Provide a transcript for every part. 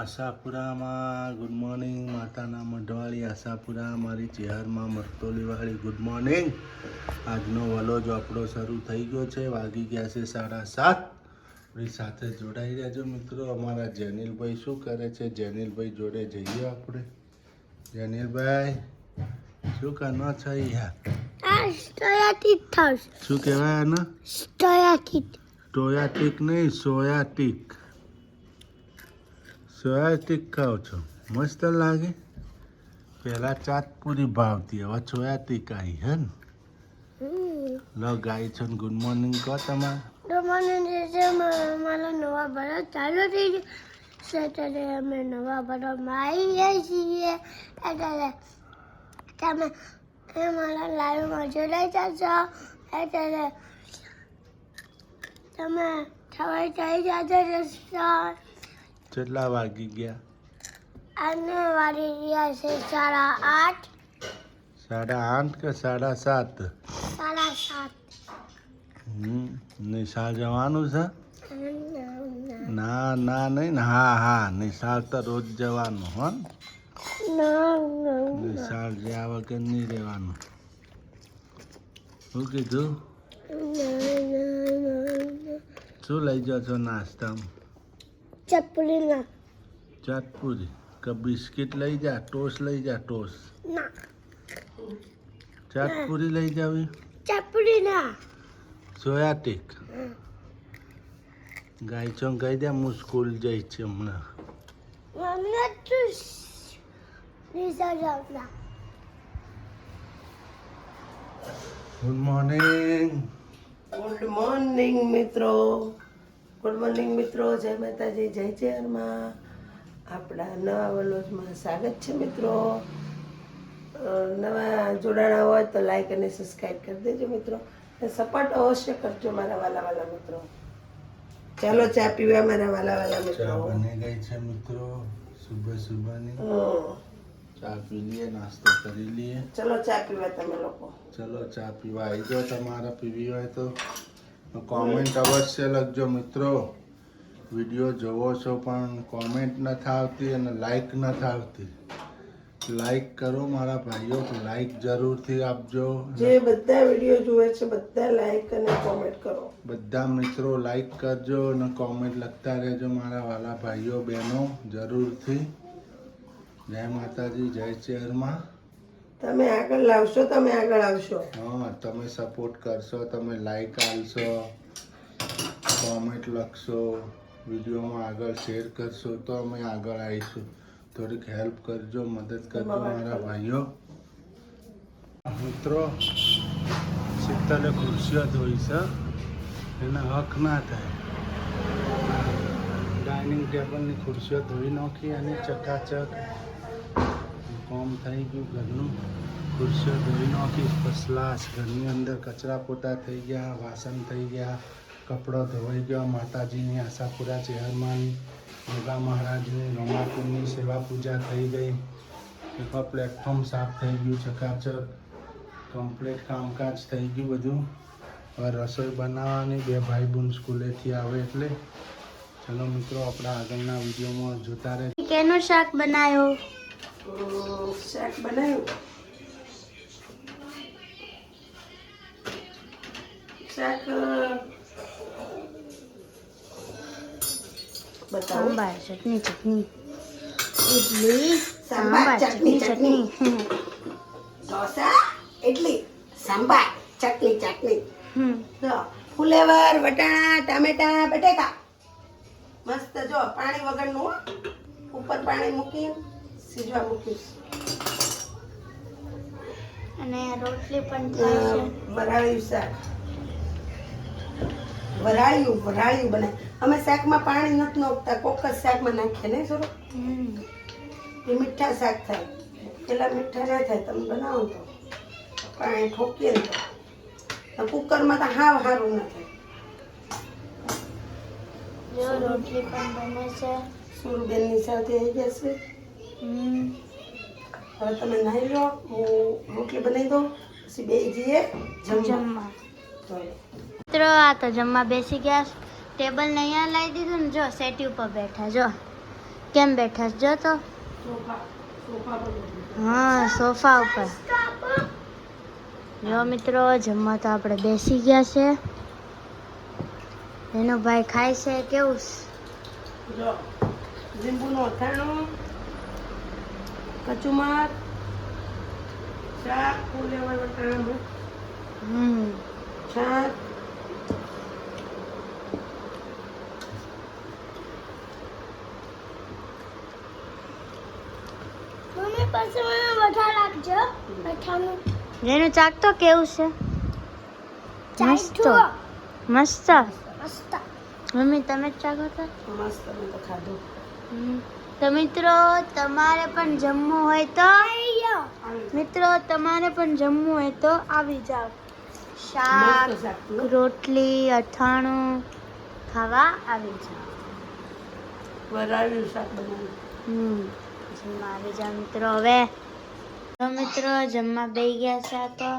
આશાપુરામાં good morning માતાના મઢવાળી આશાપુરા મારી ચેહરમાં મરતોલીવાળી good morning. આજનો વલોજ આપણો શરૂ થઈ ગયો છે. વાગી ગયા છે 7:30. આપણી સાથે જોડાઈ રહેજો મિત્રો. અમારા જેનિલભાઈ શું કરે છે? જેનિલભાઈ જોડે જઈએ આપણે. જેનિલભાઈ શું કરનો છે યાર? શું કહેવાય આને? સ્ટોયાટિક નહીં, સોયાટિક. સોયાટિક ખાઓ છો? મસ્ત લાગે. પહેલાં ચાટપુરી ભાવતી, હવે સોયાટિક આવી હે ને. લો ગાય છો ને ગુડ મોર્નિંગ કહો તમારે. Good morning. મારા નવા બરફ ચાલુ થઈ ગયું સેટરડે. અમે નવા બરફમાં આવી ગયા છીએ એટલે તમે મારા લાઈવમાં જોડાઈ જશો એટલે તમે ખબર થઈ જજો રસ્તા. કેટલા વાગી ગયા? અને વાગી ગયા છે 8:30. 8:30 કે 7:30? 7:30. નિશાળ જવાનું છે? ના ના નહીં ને. હા નિશાળ તો રોજ જવાનું હો. નિશાળ જ્યાં વગર નહીં રહેવાનું. શું કીધું? શું લઈ જાઓ છો નાસ્તામાં? ચપલીના ચાટપુરી કે બિસ્કિટ લઈ જા? ટોસ લઈ જા? ટોસ ના, ચાટપુરી લઈ જાવી. ચપલીના સોયાટિક. ગાય છો કહી દે હું સ્કૂલ જઈ છે હમણાં. મમ્મી તું નિશા જાવના. Good morning. ગુડ મોર્નિંગ મિત્રો. ગુડ મોર્નિંગ મિત્રો. જય માતાજી, જય ચેરમાં. આપણા નવા વલોજમાં સ્વાગત છે મિત્રો. નવા જોડાણા હોય તો લાઈક અને સબસ્ક્રાઈબ કરી દેજો મિત્રો. સપોર્ટ અવશ્ય કરજો મારા વાલા મિત્રો. ચાલો ચા પીવા મારા વાલા ચા મિત્રો. બની ગઈ છે મિત્રો. સુબહની ચા પી લઈએ, નાસ્તો કરી લઈએ. ચલો ચા પીવા તમે લોકો. ચલો ચા પીવા આવી જાઓ. તમારે પીવી હોય તો કોમેન્ટ અવશ્ય લખજો મિત્રો. વિડીયો જોવો છો પણ કોમેન્ટ નથી આવતી અને લાઈક નથી આવતી. લાઈક કરો મારા ભાઈઓ, લાઈક જરૂરથી આપજો. જે બધા વિડીયો જુએ છે બધા લાઈક અને કોમેન્ટ કરો. બધા મિત્રો લાઈક કરજો અને કોમેન્ટ લખતા રહેજો મારા વાલા ભાઈઓ બહેનો જરૂરથી. જય માતાજી, જય ચેરમાં. તમે આગળ લાવશો, તમે આગળ આવશો. હા, તમે સપોર્ટ કરશો, તમે લાઈક આપશો, કોમેન્ટ લખશો, વિડીયોમાં આગળ શેર કરશો તો અમે આગળ આવીશું. થોડીક હેલ્પ કરજો, મદદ કરજો મારા ભાઈઓ મિત્રો. શીતલે ખુરશીઓ ધોઈ છે, એને હક ના થાય. ડાઇનિંગ ટેબલની ખુરશીઓ ધોઈ નાખી અને ચકાચક કામ થઈ ગયું ઘરનું. ખુરશીઓ ધોઈ નાખી ફસલાસ. ઘરની અંદર કચરા પોતા થઈ ગયા, વાસણ થઈ ગયા, કપડો ધોવાઈ ગયો. માતાજીની આશાપુરા ચેહરમાંની ગંગા મહારાજની રમાપુરની સેવા પૂજા થઈ ગઈ. આખો પ્લેટફોર્મ સાફ થઈ ગયું ચકાચક. કમ્પ્લીટ કામકાજ થઈ ગયું બધું. હવે રસોઈ બનાવવાની. 2 ભાઈ બહેન સ્કૂલેથી આવે એટલે. ચલો મિત્રો આપણા આગળના વિડીયોમાં જોતા રહે. કેનું શાક બનાવ્યો? શાક બનાવ્યું. શાક બતાવો. સાંભાર ચટણી ઇડલી સાંભાર ચટણી ઢોસા, ઇડલી, સાંભાર, ચટણી. જો ફુલેવર, વટાણા, ટામેટા, બટેકા. મસ્ત. જો પાણી વગરનું હો. ઉપર પાણી મૂકી સીજવા મૂકીશ. અને રોટલી પણ થાય છે. વરાળિયું શાક. વરાળિયું બને. અમે શાકમાં પાણી નથી નાખતા, કોક જ શાકમાં નાખીએ નહીં સરો. એ મીઠા શાક થાય. પેલા મીઠા ના થાય. તમે બનાવો તો પાણી ઠોકીએ ને તો કુકરમાં તો હાવ સારું ના થાય. જો રોટલી પણ બને છે. સુરબેનની સાથે આવી જશે. હવે તમે નાહી લો, હું રોટલી બનાવી દઉં, પછી બે જઈએ જમવા. મિત્રો આ તો જમવા બેસી ગયા. ટેબલ ને અહીંયા લાવી દીધું ને જો સેટી ઉપર બેઠા. જો કેમ બેઠા છો? જો તો સોફા સોફા પર બેઠી. હા સોફા ઉપર. જો મિત્રો જમવા તો આપણે બેસી ગયા છે. એનો ભાઈ ખાય છે. કેવું છે? જો લીંબુનું અથાણું, કચુંબર, શાક, ફુલેવર વટાણાનું શાક, મમ્મી પાસે મને વઠા રાખજો. વઠાનું જેનું ચાક તો કેવું છે? મસ્ત મસ્ત. મસ્ત. મમ્મી તમે જ ચાખો તો? મસ્ત મેં તો ખાધું. તો મિત્રો તમારે પણ જમવું હોય તો આવી જાઓ. શાક, મસ્ત શાક હતું. રોટલી, અથાણું ખાવા આવી જાઓ. વરાળનું શાક બનાવ્યું. જમવા આવી જાઓ મિત્રો. હવે તો મિત્રો જમવા બેસી ગયા છે. આ તો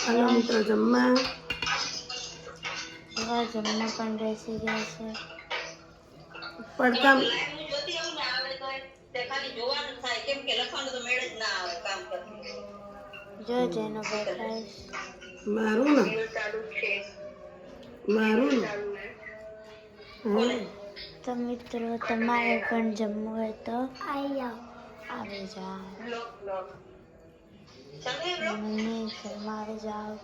હાલો મિત્રો જમવા. હવે જમવા પણ બેસી ગયા છે. પડતા જો જેનો ભાઈ મારું ને તો મિત્રો તમારે પણ જમવું હોય તો આવી જાઓ. મમ્મી જમવા આવી જાઓ.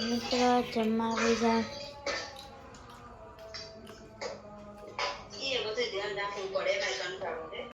મિત્રો જમવા આવી જાઓ.